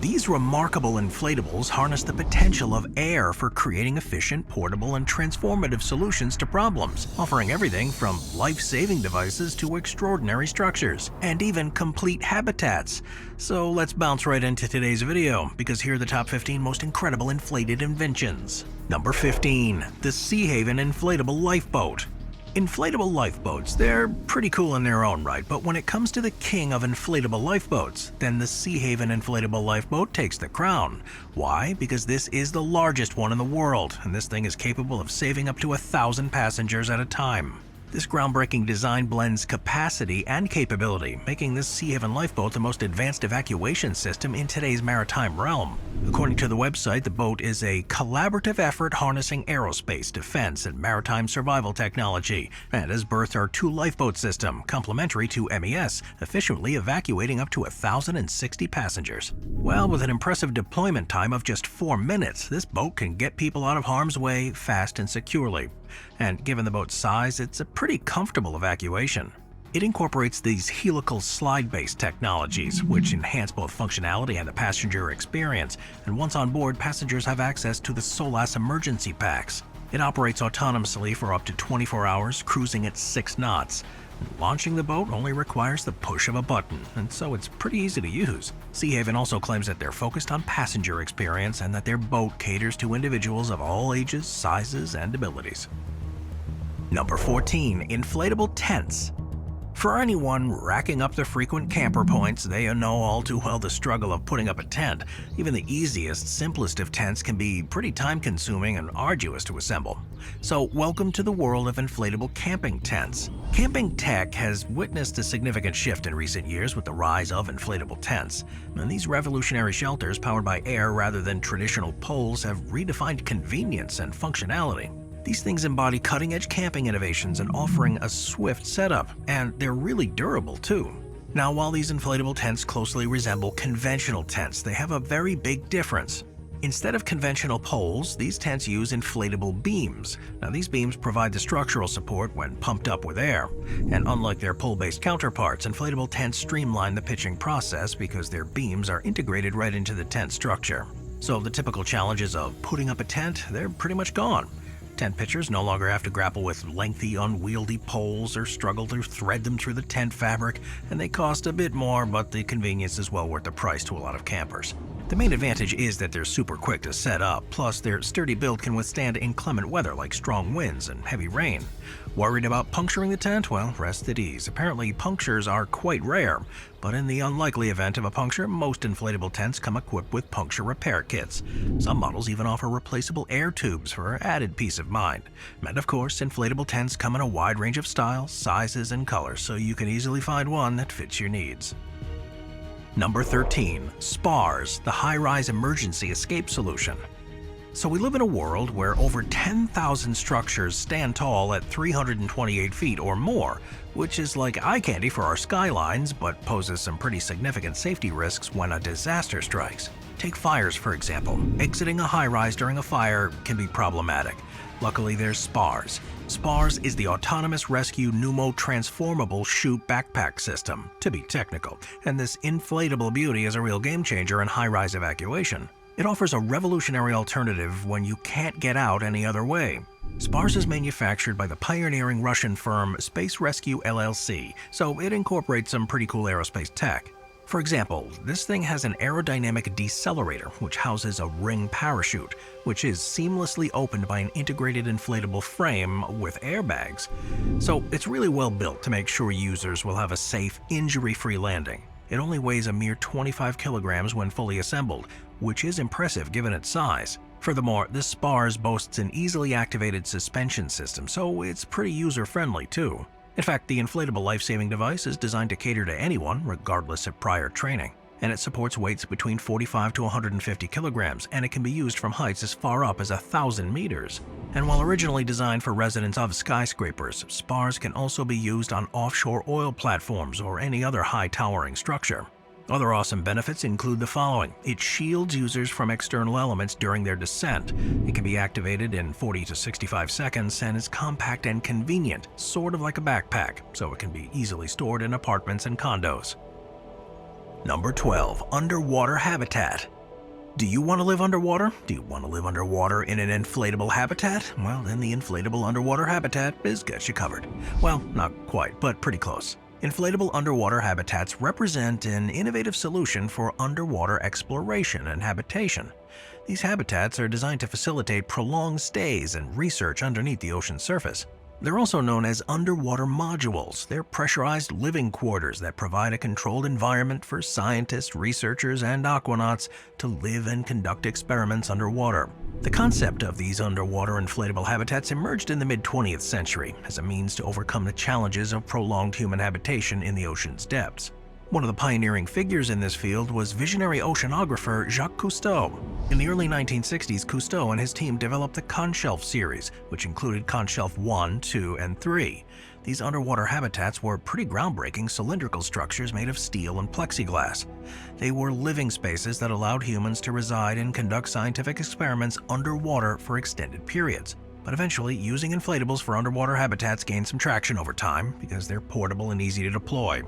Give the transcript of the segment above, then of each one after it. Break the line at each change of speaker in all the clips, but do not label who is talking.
These remarkable inflatables harness the potential of air for creating efficient, portable, and transformative solutions to problems, offering everything from life-saving devices to extraordinary structures, and even complete habitats. So let's bounce right into today's video, because here are the top 15 most incredible inflated inventions. Number 15. The Sea Haven Inflatable Lifeboat. Inflatable lifeboats, they're pretty cool in their own right, but when it comes to the king of inflatable lifeboats, then the Sea Haven Inflatable Lifeboat takes the crown. Why? Because this is the largest one in the world, and this thing is capable of saving up to 1,000 passengers at a time. This groundbreaking design blends capacity and capability, making this Sea Haven lifeboat the most advanced evacuation system in today's maritime realm. According to the website, the boat is a collaborative effort harnessing aerospace, defense, and maritime survival technology, and has birthed our two-lifeboat system, complementary to MES, efficiently evacuating up to 1,060 passengers. Well, with an impressive deployment time of just 4 minutes, this boat can get people out of harm's way fast and securely. And given the boat's size, it's a pretty comfortable evacuation. It incorporates these helical slide-based technologies, which enhance both functionality and the passenger experience, and once on board, passengers have access to the SOLAS emergency packs. It operates autonomously for up to 24 hours, cruising at 6 knots. Launching the boat only requires the push of a button, and so it's pretty easy to use. Sea Haven also claims that they're focused on passenger experience and that their boat caters to individuals of all ages, sizes, and abilities. Number 14. Inflatable Tents. For anyone racking up the frequent camper points, they know all too well the struggle of putting up a tent. Even the easiest, simplest of tents can be pretty time-consuming and arduous to assemble. So welcome to the world of inflatable camping tents. Camping tech has witnessed a significant shift in recent years with the rise of inflatable tents. And these revolutionary shelters, powered by air rather than traditional poles, have redefined convenience and functionality. These things embody cutting-edge camping innovations and offering a swift setup, and they're really durable too. Now, while these inflatable tents closely resemble conventional tents, they have a very big difference. Instead of conventional poles, these tents use inflatable beams. Now, these beams provide the structural support when pumped up with air. And unlike their pole-based counterparts, inflatable tents streamline the pitching process because their beams are integrated right into the tent structure. So the typical challenges of putting up a tent, they're pretty much gone. Tent pitchers no longer have to grapple with lengthy, unwieldy poles or struggle to thread them through the tent fabric, and they cost a bit more, but the convenience is well worth the price to a lot of campers. The main advantage is that they're super quick to set up, plus their sturdy build can withstand inclement weather like strong winds and heavy rain. Worried about puncturing the tent? Well, rest at ease. Apparently, punctures are quite rare, but in the unlikely event of a puncture, most inflatable tents come equipped with puncture repair kits. Some models even offer replaceable air tubes for added peace of mind. And of course, inflatable tents come in a wide range of styles, sizes, and colors, so you can easily find one that fits your needs. Number 13. SPARS, the high-rise emergency escape solution. So we live in a world where over 10,000 structures stand tall at 328 feet or more, which is like eye candy for our skylines, but poses some pretty significant safety risks when a disaster strikes. Take fires, for example. Exiting a high-rise during a fire can be problematic. Luckily, there's SPARS. SPARS is the Autonomous Rescue Pneumo-Transformable Chute Backpack System, to be technical, and this inflatable beauty is a real game-changer in high-rise evacuation. It offers a revolutionary alternative when you can't get out any other way. SPARS is manufactured by the pioneering Russian firm Space Rescue LLC, so it incorporates some pretty cool aerospace tech. For example, this thing has an aerodynamic decelerator which houses a ring parachute, which is seamlessly opened by an integrated inflatable frame with airbags. So it's really well built to make sure users will have a safe, injury-free landing. It only weighs a mere 25 kilograms when fully assembled, which is impressive given its size. Furthermore, this SPARS boasts an easily activated suspension system, so it's pretty user-friendly too. In fact, the inflatable life-saving device is designed to cater to anyone, regardless of prior training. And it supports weights between 45 to 150 kilograms, and it can be used from heights as far up as 1,000 meters. And while originally designed for residents of skyscrapers, SPARS can also be used on offshore oil platforms or any other high-towering structure. Other awesome benefits include the following. It shields users from external elements during their descent. It can be activated in 40 to 65 seconds and is compact and convenient, sort of like a backpack, so it can be easily stored in apartments and condos. Number 12. Underwater habitat. Do you want to live underwater? Do you want to live underwater in an inflatable habitat? Well, then the inflatable underwater habitat has got you covered. Well, not quite, but pretty close. Inflatable underwater habitats represent an innovative solution for underwater exploration and habitation. These habitats are designed to facilitate prolonged stays and research underneath the ocean's surface. They're also known as underwater modules. They're pressurized living quarters that provide a controlled environment for scientists, researchers, and aquanauts to live and conduct experiments underwater. The concept of these underwater inflatable habitats emerged in the mid-20th century as a means to overcome the challenges of prolonged human habitation in the ocean's depths. One of the pioneering figures in this field was visionary oceanographer Jacques Cousteau. In the early 1960s, Cousteau and his team developed the Conshelf series, which included Conshelf 1, 2, and 3. These underwater habitats were pretty groundbreaking cylindrical structures made of steel and plexiglass. They were living spaces that allowed humans to reside and conduct scientific experiments underwater for extended periods. But eventually, using inflatables for underwater habitats gained some traction over time because they're portable and easy to deploy.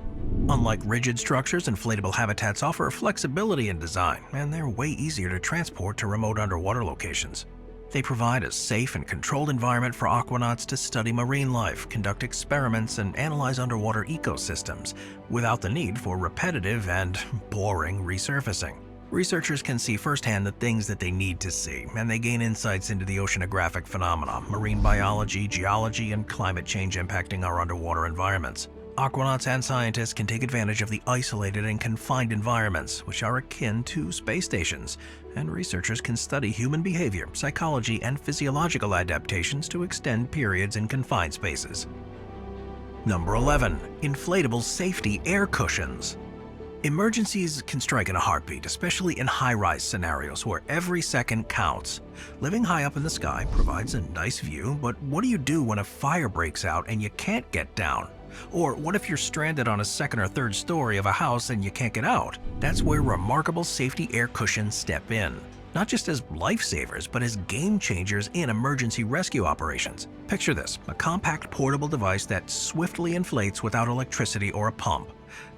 Unlike rigid structures, inflatable habitats offer flexibility in design, and they're way easier to transport to remote underwater locations. They provide a safe and controlled environment for aquanauts to study marine life, conduct experiments, and analyze underwater ecosystems without the need for repetitive and boring resurfacing. Researchers can see firsthand the things that they need to see, and they gain insights into the oceanographic phenomena, marine biology, geology, and climate change impacting our underwater environments. Aquanauts and scientists can take advantage of the isolated and confined environments, which are akin to space stations, and researchers can study human behavior, psychology, and physiological adaptations to extend periods in confined spaces. Number 11. Inflatable safety air cushions. Emergencies can strike in a heartbeat, especially in high-rise scenarios where every second counts. Living high up in the sky provides a nice view, but what do you do when a fire breaks out and you can't get down? Or what if you're stranded on a second or third story of a house and you can't get out? That's where remarkable safety air cushions step in. Not just as lifesavers, but as game changers in emergency rescue operations. Picture this, a compact portable device that swiftly inflates without electricity or a pump.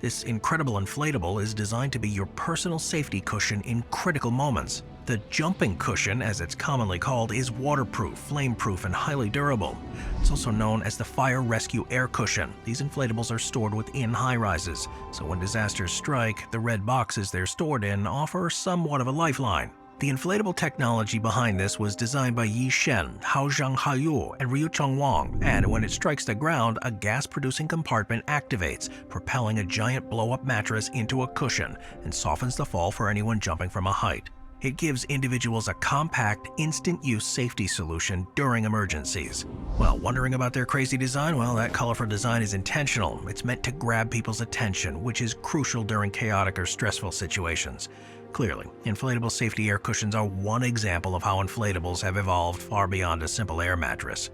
This incredible inflatable is designed to be your personal safety cushion in critical moments. The jumping cushion, as it's commonly called, is waterproof, flame-proof, and highly durable. It's also known as the Fire Rescue Air Cushion. These inflatables are stored within high-rises, so when disasters strike, the red boxes they're stored in offer somewhat of a lifeline. The inflatable technology behind this was designed by Yi Shen, Haozhang Haoyu, and Ryucheng Wang, and when it strikes the ground, a gas-producing compartment activates, propelling a giant blow-up mattress into a cushion and softens the fall for anyone jumping from a height. It gives individuals a compact, instant-use safety solution during emergencies. Well, wondering about their crazy design? Well, that colorful design is intentional. It's meant to grab people's attention, which is crucial during chaotic or stressful situations. Clearly, inflatable safety air cushions are one example of how inflatables have evolved far beyond a simple air mattress.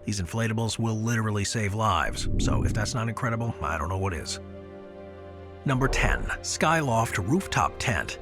These inflatables will literally save lives, so if that's not incredible, I don't know what is. Number 10. Skyloft Rooftop Tent.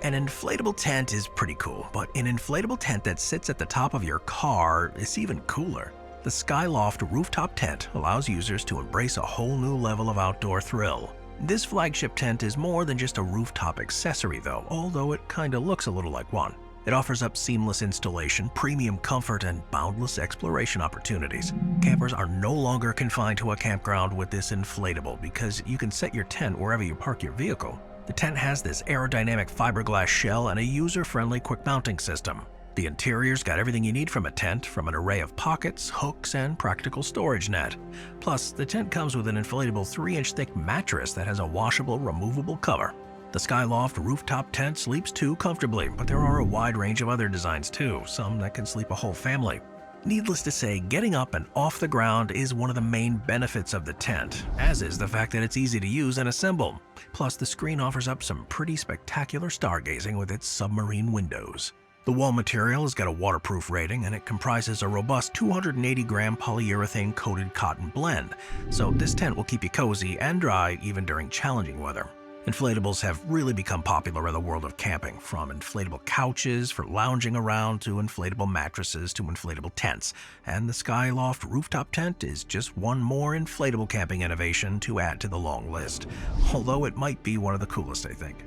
An inflatable tent is pretty cool, but an inflatable tent that sits at the top of your car is even cooler. The Skyloft Rooftop Tent allows users to embrace a whole new level of outdoor thrill. This flagship tent is more than just a rooftop accessory though, although it kinda looks a little like one. It offers up seamless installation, premium comfort, and boundless exploration opportunities. Campers are no longer confined to a campground with this inflatable because you can set your tent wherever you park your vehicle. The tent has this aerodynamic fiberglass shell and a user-friendly quick mounting system. The interior's got everything you need from a tent, from an array of pockets, hooks, and practical storage net. Plus, the tent comes with an inflatable 3-inch thick mattress that has a washable, removable cover. The Skyloft Rooftop Tent sleeps 2 comfortably, but there are a wide range of other designs too, some that can sleep a whole family. Needless to say, getting up and off the ground is one of the main benefits of the tent, as is the fact that it's easy to use and assemble. Plus, the screen offers up some pretty spectacular stargazing with its submarine windows. The wall material has got a waterproof rating, and it comprises a robust 280-gram polyurethane-coated cotton blend, so this tent will keep you cozy and dry even during challenging weather. Inflatables have really become popular in the world of camping, from inflatable couches for lounging around to inflatable mattresses to inflatable tents. And the Skyloft Rooftop tent is just one more inflatable camping innovation to add to the long list, although it might be one of the coolest, I think.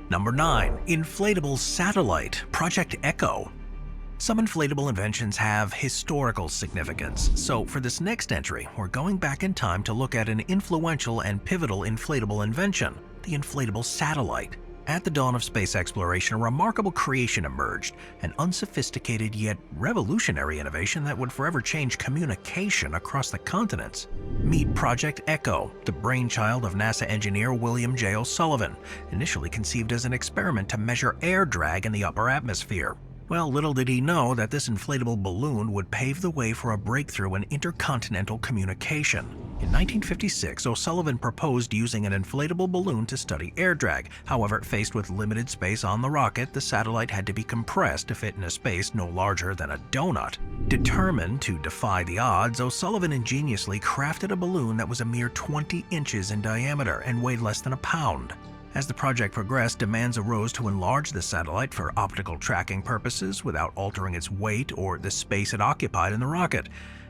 Number 9. Inflatable Satellite, Project Echo. Some inflatable inventions have historical significance, so for this next entry, we're going back in time to look at an influential and pivotal inflatable invention, the inflatable satellite. At the dawn of space exploration, a remarkable creation emerged, an unsophisticated yet revolutionary innovation that would forever change communication across the continents. Meet Project Echo, the brainchild of NASA engineer William J. O'Sullivan, initially conceived as an experiment to measure air drag in the upper atmosphere. Well, little did he know that this inflatable balloon would pave the way for a breakthrough in intercontinental communication. In 1956, O'Sullivan proposed using an inflatable balloon to study air drag. However, faced with limited space on the rocket, the satellite had to be compressed to fit in a space no larger than a donut. Determined to defy the odds, O'Sullivan ingeniously crafted a balloon that was a mere 20 inches in diameter and weighed less than a pound. As the project progressed, demands arose to enlarge the satellite for optical tracking purposes without altering its weight or the space it occupied in the rocket.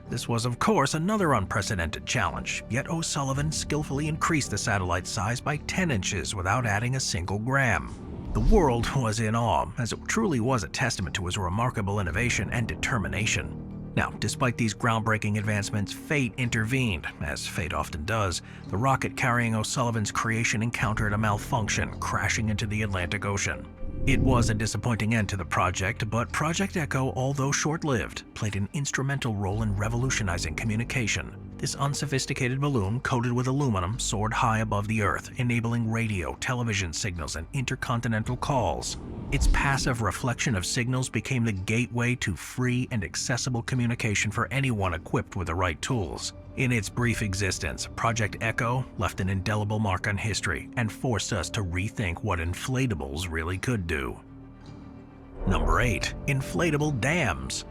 This was, of course, another unprecedented challenge, yet O'Sullivan skillfully increased the satellite's size by 10 inches without adding a single gram. The world was in awe, as it truly was a testament to his remarkable innovation and determination. Now, despite these groundbreaking advancements, fate intervened. As fate often does, the rocket carrying O'Sullivan's creation encountered a malfunction, crashing into the Atlantic Ocean. It was a disappointing end to the project, but Project Echo, although short-lived, played an instrumental role in revolutionizing communication. This unsophisticated balloon, coated with aluminum, soared high above the Earth, enabling radio, television signals, and intercontinental calls. Its passive reflection of signals became the gateway to free and accessible communication for anyone equipped with the right tools. In its brief existence, Project Echo left an indelible mark on history and forced us to rethink what inflatables really could do. Number 8. Inflatable Dams.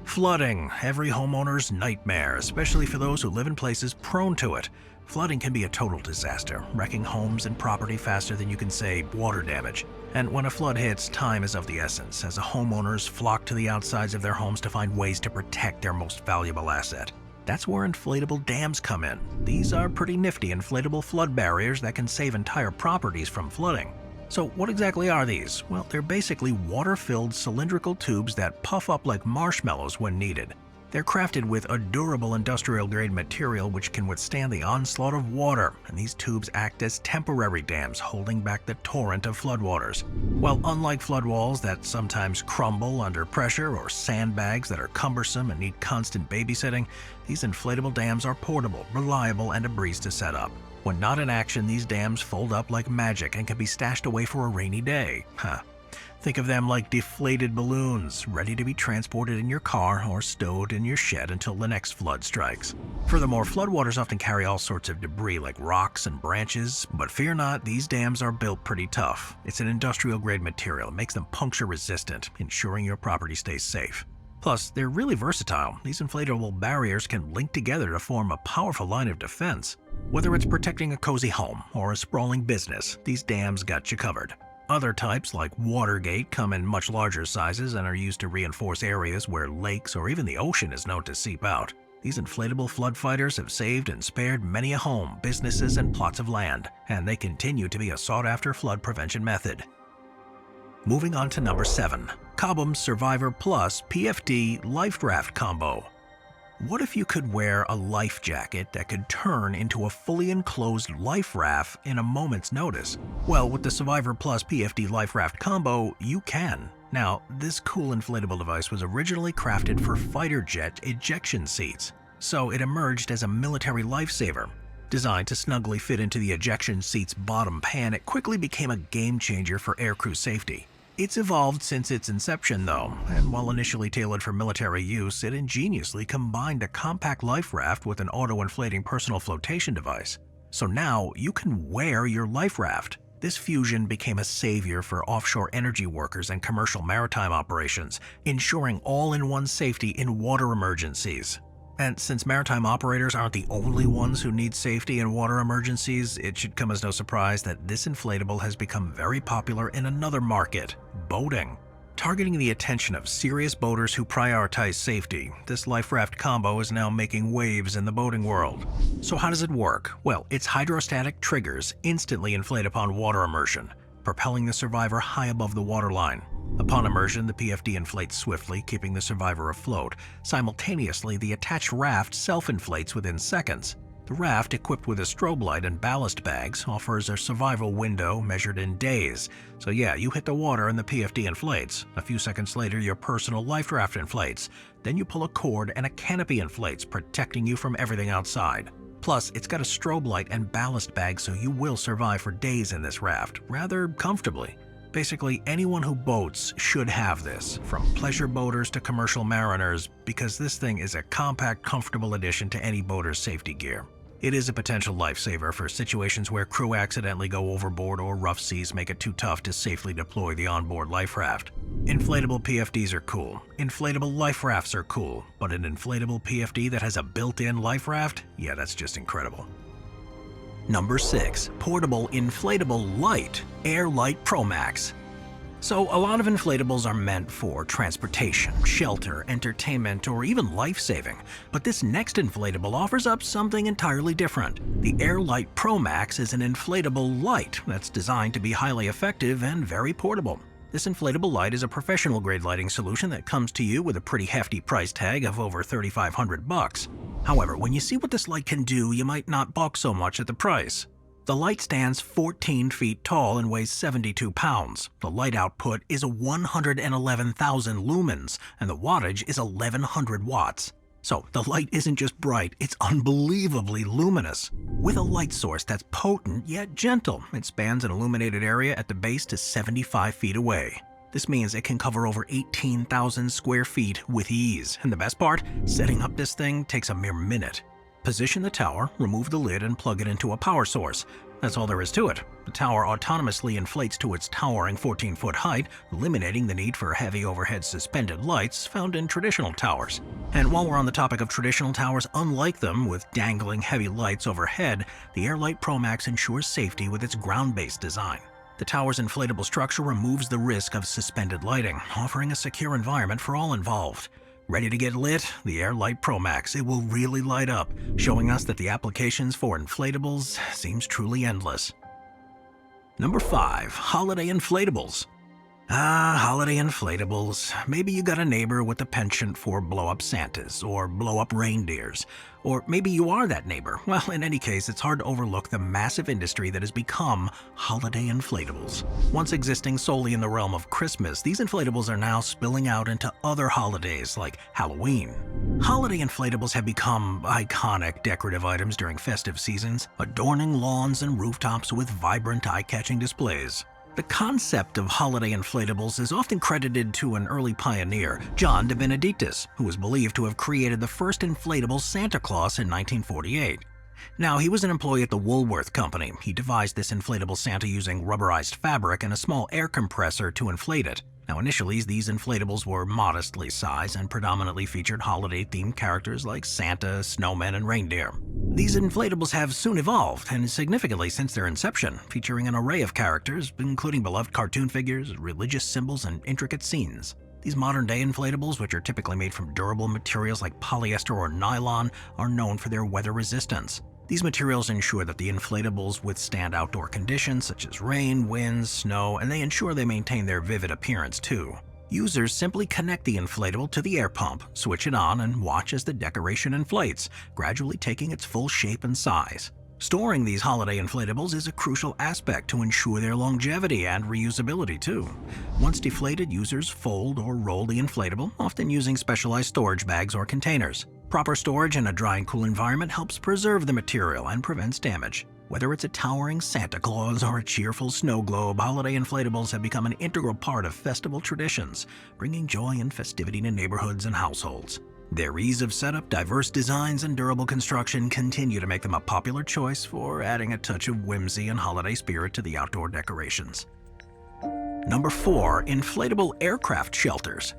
Flooding, every homeowner's nightmare, especially for those who live in places prone to it. Flooding can be a total disaster, wrecking homes and property faster than you can say water damage. And when a flood hits, time is of the essence, as homeowners flock to the outsides of their homes to find ways to protect their most valuable asset. That's where inflatable dams come in. These are pretty nifty inflatable flood barriers that can save entire properties from flooding. So what exactly are these? Well, they're basically water-filled cylindrical tubes that puff up like marshmallows when needed. They're crafted with a durable industrial-grade material which can withstand the onslaught of water, and these tubes act as temporary dams holding back the torrent of floodwaters. Well, unlike flood walls that sometimes crumble under pressure or sandbags that are cumbersome and need constant babysitting, these inflatable dams are portable, reliable, and a breeze to set up. When not in action, these dams fold up like magic and can be stashed away for a rainy day. Think of them like deflated balloons, ready to be transported in your car or stowed in your shed until the next flood strikes. Furthermore, floodwaters often carry all sorts of debris like rocks and branches, but fear not, these dams are built pretty tough. It's an industrial-grade material that makes them puncture-resistant, ensuring your property stays safe. Plus, they're really versatile. These inflatable barriers can link together to form a powerful line of defense. Whether it's protecting a cozy home or a sprawling business, these dams got you covered. Other types, like Watergate, come in much larger sizes and are used to reinforce areas where lakes or even the ocean is known to seep out. These inflatable flood fighters have saved and spared many a home, businesses, and plots of land, and they continue to be a sought-after flood prevention method. Moving on to number 7. Cobham's Survivor Plus PFD Life Raft Combo. What if you could wear a life jacket that could turn into a fully enclosed life raft in a moment's notice? Well, with the Survivor Plus PFD Life Raft Combo, you can. Now, this cool inflatable device was originally crafted for fighter jet ejection seats, so it emerged as a military lifesaver. Designed to snugly fit into the ejection seat's bottom pan, it quickly became a game-changer for aircrew safety. It's evolved since its inception though, and while initially tailored for military use, it ingeniously combined a compact life raft with an auto-inflating personal flotation device. So now you can wear your life raft. This fusion became a savior for offshore energy workers and commercial maritime operations, ensuring all-in-one safety in water emergencies. And since maritime operators aren't the only ones who need safety in water emergencies, it should come as no surprise that this inflatable has become very popular in another market, boating. Targeting the attention of serious boaters who prioritize safety, this life raft combo is now making waves in the boating world. So how does it work? Well, its hydrostatic triggers instantly inflate upon water immersion, propelling the survivor high above the waterline. Upon immersion, the PFD inflates swiftly, keeping the survivor afloat. Simultaneously, the attached raft self-inflates within seconds. The raft, equipped with a strobe light and ballast bags, offers a survival window measured in days. So yeah, you hit the water and the PFD inflates. A few seconds later, your personal life raft inflates. Then you pull a cord and a canopy inflates, protecting you from everything outside. Plus, it's got a strobe light and ballast bag, so you will survive for days in this raft, rather comfortably. Basically, anyone who boats should have this, from pleasure boaters to commercial mariners, because this thing is a compact, comfortable addition to any boater's safety gear. It is a potential lifesaver for situations where crew accidentally go overboard or rough seas make it too tough to safely deploy the onboard life raft. Inflatable PFDs are cool, inflatable life rafts are cool, but an inflatable PFD that has a built-in life raft? Yeah, that's just incredible. Number 6. Portable Inflatable Light Airlite Pro Max. So a lot of inflatables are meant for transportation, shelter, entertainment, or even life-saving. But this next inflatable offers up something entirely different. The Airlite Pro Max is an inflatable light that's designed to be highly effective and very portable. This inflatable light is a professional-grade lighting solution that comes to you with a pretty hefty price tag of over $3,500. However, when you see what this light can do, you might not balk so much at the price. The light stands 14 feet tall and weighs 72 pounds. The light output is 111,000 lumens, and the wattage is 1100 watts. So the light isn't just bright, it's unbelievably luminous. With a light source that's potent yet gentle, it spans an illuminated area at the base to 75 feet away. This means it can cover over 18,000 square feet with ease. And the best part, setting up this thing takes a mere minute. Position the tower, remove the lid, and plug it into a power source. That's all there is to it. The tower autonomously inflates to its towering 14-foot height, eliminating the need for heavy overhead suspended lights found in traditional towers. And while we're on the topic of traditional towers, unlike them with dangling heavy lights overhead, the Airlite Pro Max ensures safety with its ground-based design. The tower's inflatable structure removes the risk of suspended lighting, offering a secure environment for all involved. Ready to get lit? The Airlite Pro Max. It will really light up, showing us that the applications for inflatables seems truly endless. Number 5. Holiday Inflatables. Holiday inflatables. Maybe you got a neighbor with a penchant for blow-up Santas or blow-up reindeers. Or maybe you are that neighbor. Well, in any case, it's hard to overlook the massive industry that has become holiday inflatables. Once existing solely in the realm of Christmas, these inflatables are now spilling out into other holidays like Halloween. Holiday inflatables have become iconic decorative items during festive seasons, adorning lawns and rooftops with vibrant, eye-catching displays. The concept of holiday inflatables is often credited to an early pioneer, John de Benedictus, who is believed to have created the first inflatable Santa Claus in 1948. Now, he was an employee at the Woolworth Company. He devised this inflatable Santa using rubberized fabric and a small air compressor to inflate it. Now, initially, these inflatables were modestly sized and predominantly featured holiday-themed characters like Santa, snowmen, and reindeer. These inflatables have soon evolved, and significantly since their inception, featuring an array of characters, including beloved cartoon figures, religious symbols, and intricate scenes. These modern-day inflatables, which are typically made from durable materials like polyester or nylon, are known for their weather resistance. These materials ensure that the inflatables withstand outdoor conditions such as rain, winds, snow, and they ensure they maintain their vivid appearance too. Users simply connect the inflatable to the air pump, switch it on, and watch as the decoration inflates, gradually taking its full shape and size. Storing these holiday inflatables is a crucial aspect to ensure their longevity and reusability too. Once deflated, users fold or roll the inflatable, often using specialized storage bags or containers. Proper storage in a dry and cool environment helps preserve the material and prevents damage. Whether it's a towering Santa Claus or a cheerful snow globe, holiday inflatables have become an integral part of festival traditions, bringing joy and festivity to neighborhoods and households. Their ease of setup, diverse designs, and durable construction continue to make them a popular choice for adding a touch of whimsy and holiday spirit to the outdoor decorations. Number 4. Inflatable Aircraft Shelters.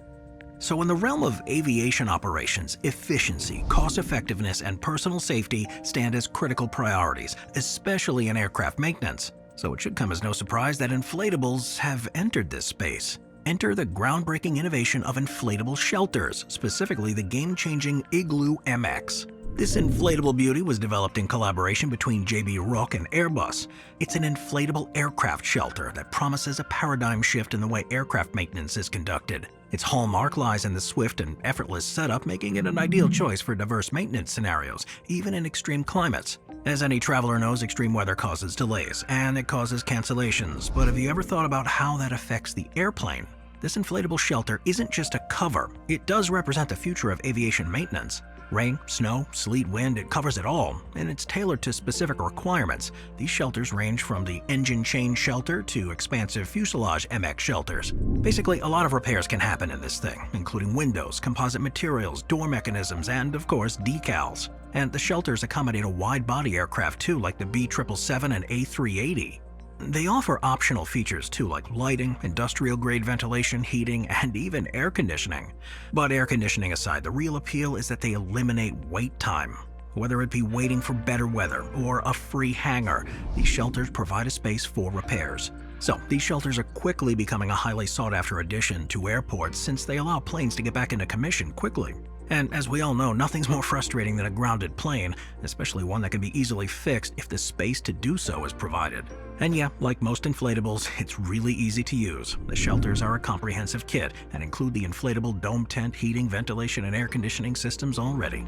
So in the realm of aviation operations, efficiency, cost-effectiveness, and personal safety stand as critical priorities, especially in aircraft maintenance. So it should come as no surprise that inflatables have entered this space. Enter the groundbreaking innovation of inflatable shelters, specifically the game-changing Igloo MX. This inflatable beauty was developed in collaboration between JB Rook and Airbus. It's an inflatable aircraft shelter that promises a paradigm shift in the way aircraft maintenance is conducted. Its hallmark lies in the swift and effortless setup, making it an ideal choice for diverse maintenance scenarios, even in extreme climates. As any traveler knows, extreme weather causes delays, and it causes cancellations. But have you ever thought about how that affects the airplane? This inflatable shelter isn't just a cover, it does represent the future of aviation maintenance. Rain, snow, sleet, wind, it covers it all, and it's tailored to specific requirements. These shelters range from the engine change shelter to expansive fuselage MX shelters. Basically, a lot of repairs can happen in this thing, including windows, composite materials, door mechanisms, and of course, decals. And the shelters accommodate a wide-body aircraft too, like the B777 and A380. They offer optional features too, like lighting, industrial-grade ventilation, heating, and even air conditioning. But air conditioning aside, the real appeal is that they eliminate wait time. Whether it be waiting for better weather or a free hangar, these shelters provide a space for repairs. So these shelters are quickly becoming a highly sought-after addition to airports since they allow planes to get back into commission quickly. And as we all know, nothing's more frustrating than a grounded plane, especially one that can be easily fixed if the space to do so is provided. And yeah, like most inflatables, it's really easy to use. The shelters are a comprehensive kit and include the inflatable dome tent, heating, ventilation, and air conditioning systems already.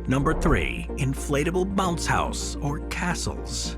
Number 3. Inflatable bounce house or castles.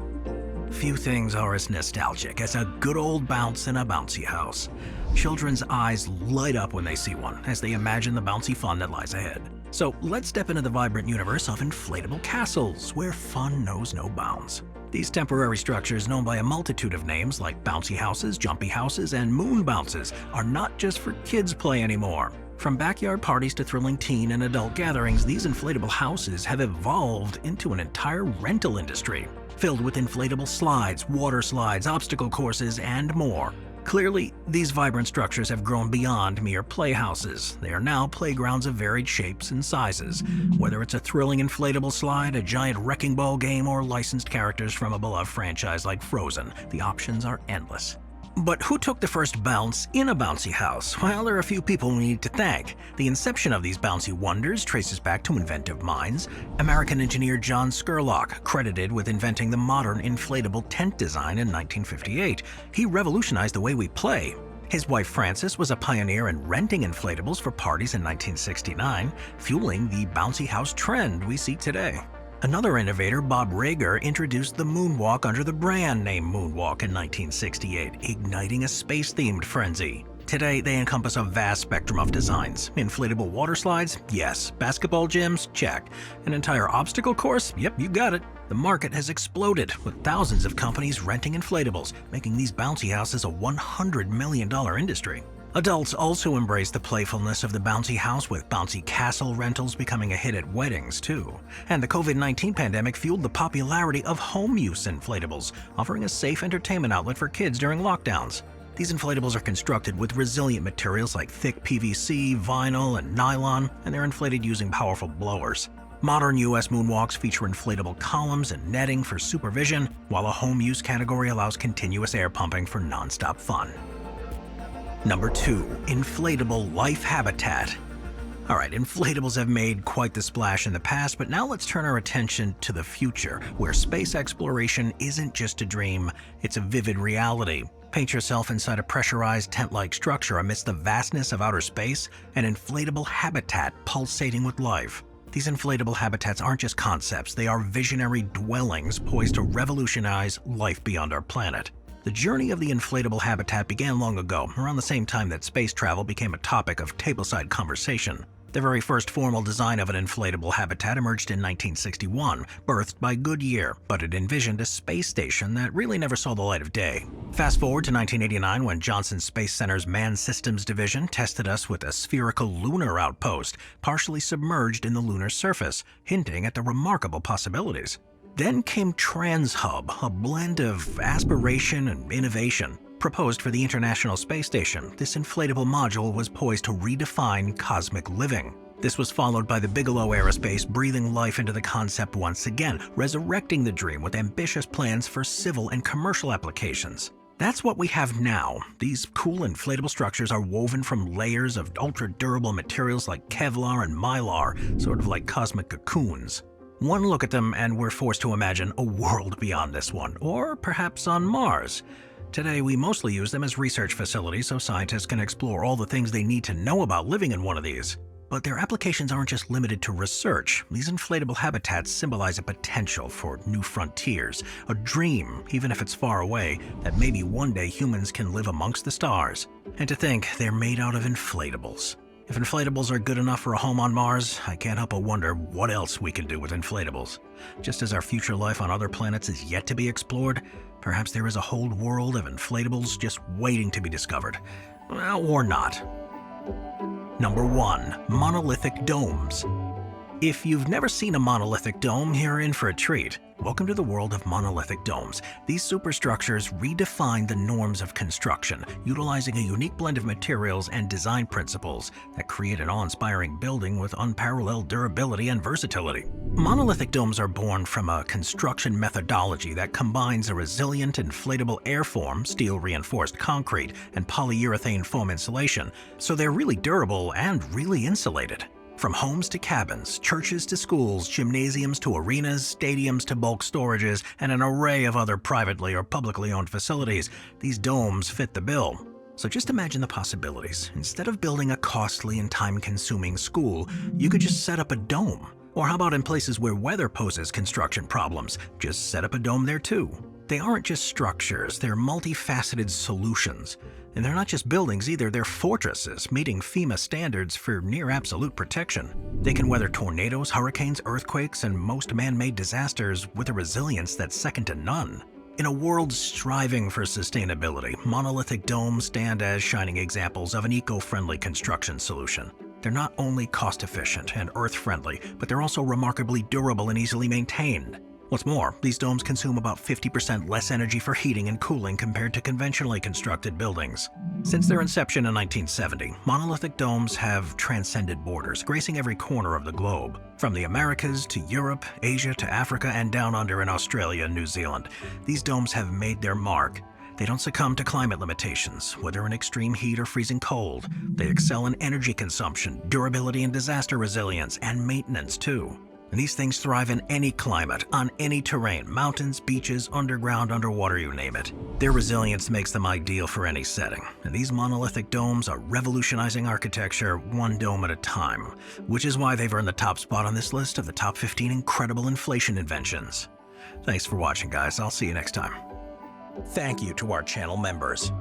Few things are as nostalgic as a good old bounce in a bouncy house. Children's eyes light up when they see one, as they imagine the bouncy fun that lies ahead. So let's step into the vibrant universe of inflatable castles, where fun knows no bounds. These temporary structures, known by a multitude of names like bouncy houses, jumpy houses, and moon bounces, are not just for kids' play anymore. From backyard parties to thrilling teen and adult gatherings, these inflatable houses have evolved into an entire rental industry, filled with inflatable slides, water slides, obstacle courses, and more. Clearly, these vibrant structures have grown beyond mere playhouses. They are now playgrounds of varied shapes and sizes. Whether it's a thrilling inflatable slide, a giant wrecking ball game, or licensed characters from a beloved franchise like Frozen, the options are endless. But who took the first bounce in a bouncy house? Well, there are a few people we need to thank. The inception of these bouncy wonders traces back to inventive minds. American engineer John Skyloft, credited with inventing the modern inflatable tent design in 1958. He revolutionized the way we play. His wife Frances was a pioneer in renting inflatables for parties in 1969, fueling the bouncy house trend we see today. Another innovator, Bob Rager, introduced the moonwalk under the brand name Moonwalk in 1968, igniting a space-themed frenzy. Today, they encompass a vast spectrum of designs. Inflatable water slides? Yes. Basketball gyms? Check. An entire obstacle course? Yep, you got it. The market has exploded, with thousands of companies renting inflatables, making these bouncy houses a $100 million industry. Adults also embrace the playfulness of the bouncy house, with bouncy castle rentals becoming a hit at weddings too. And the COVID-19 pandemic fueled the popularity of home-use inflatables, offering a safe entertainment outlet for kids during lockdowns. These inflatables are constructed with resilient materials like thick PVC, vinyl, and nylon, and they're inflated using powerful blowers. Modern U.S. moonwalks feature inflatable columns and netting for supervision, while a home-use category allows continuous air pumping for non-stop fun. Number 2. Inflatable life habitat. Alright, inflatables have made quite the splash in the past, but now let's turn our attention to the future, where space exploration isn't just a dream, it's a vivid reality. Paint yourself inside a pressurized tent-like structure amidst the vastness of outer space, an inflatable habitat pulsating with life. These inflatable habitats aren't just concepts, they are visionary dwellings poised to revolutionize life beyond our planet. The journey of the inflatable habitat began long ago, around the same time that space travel became a topic of tableside conversation. The very first formal design of an inflatable habitat emerged in 1961, birthed by Goodyear, but it envisioned a space station that really never saw the light of day. Fast forward to 1989, when Johnson Space Center's Manned Systems Division tested us with a spherical lunar outpost, partially submerged in the lunar surface, hinting at the remarkable possibilities. Then came TransHub, a blend of aspiration and innovation. Proposed for the International Space Station, this inflatable module was poised to redefine cosmic living. This was followed by the Bigelow Aerospace breathing life into the concept once again, resurrecting the dream with ambitious plans for civil and commercial applications. That's what we have now. These cool inflatable structures are woven from layers of ultra-durable materials like Kevlar and Mylar, sort of like cosmic cocoons. One look at them and we're forced to imagine a world beyond this one, or perhaps on Mars. Today, we mostly use them as research facilities so scientists can explore all the things they need to know about living in one of these. But their applications aren't just limited to research. These inflatable habitats symbolize a potential for new frontiers, a dream, even if it's far away, that maybe one day humans can live amongst the stars. And to think they're made out of inflatables. If inflatables are good enough for a home on Mars, I can't help but wonder what else we can do with inflatables. Just as our future life on other planets is yet to be explored, perhaps there is a whole world of inflatables just waiting to be discovered. Well, or not. Number 1. Monolithic Domes. If you've never seen a monolithic dome, you're in for a treat. Welcome to the world of monolithic domes. These superstructures redefine the norms of construction, utilizing a unique blend of materials and design principles that create an awe-inspiring building with unparalleled durability and versatility. Monolithic domes are born from a construction methodology that combines a resilient inflatable airform, steel-reinforced concrete, and polyurethane foam insulation, so they're really durable and really insulated. From homes to cabins, churches to schools, gymnasiums to arenas, stadiums to bulk storages, and an array of other privately or publicly owned facilities, these domes fit the bill. So just imagine the possibilities. Instead of building a costly and time-consuming school, you could just set up a dome. Or how about in places where weather poses construction problems? Just set up a dome there too. They aren't just structures, they're multifaceted solutions. And they're not just buildings either, they're fortresses, meeting FEMA standards for near-absolute protection. They can weather tornadoes, hurricanes, earthquakes, and most man-made disasters with a resilience that's second to none. In a world striving for sustainability, monolithic domes stand as shining examples of an eco-friendly construction solution. They're not only cost-efficient and earth-friendly, but they're also remarkably durable and easily maintained. What's more, these domes consume about 50% less energy for heating and cooling compared to conventionally constructed buildings. Since their inception in 1970, monolithic domes have transcended borders, gracing every corner of the globe. From the Americas to Europe, Asia to Africa, and down under in Australia and New Zealand, these domes have made their mark. They don't succumb to climate limitations, whether in extreme heat or freezing cold. They excel in energy consumption, durability and disaster resilience, and maintenance too. And these things thrive in any climate, on any terrain, mountains, beaches, underground, underwater, you name it. Their resilience makes them ideal for any setting. And these monolithic domes are revolutionizing architecture one dome at a time, which is why they've earned the top spot on this list of the top 15 incredible inflation inventions. Thanks for watching, guys. I'll see you next time. Thank you to our channel members.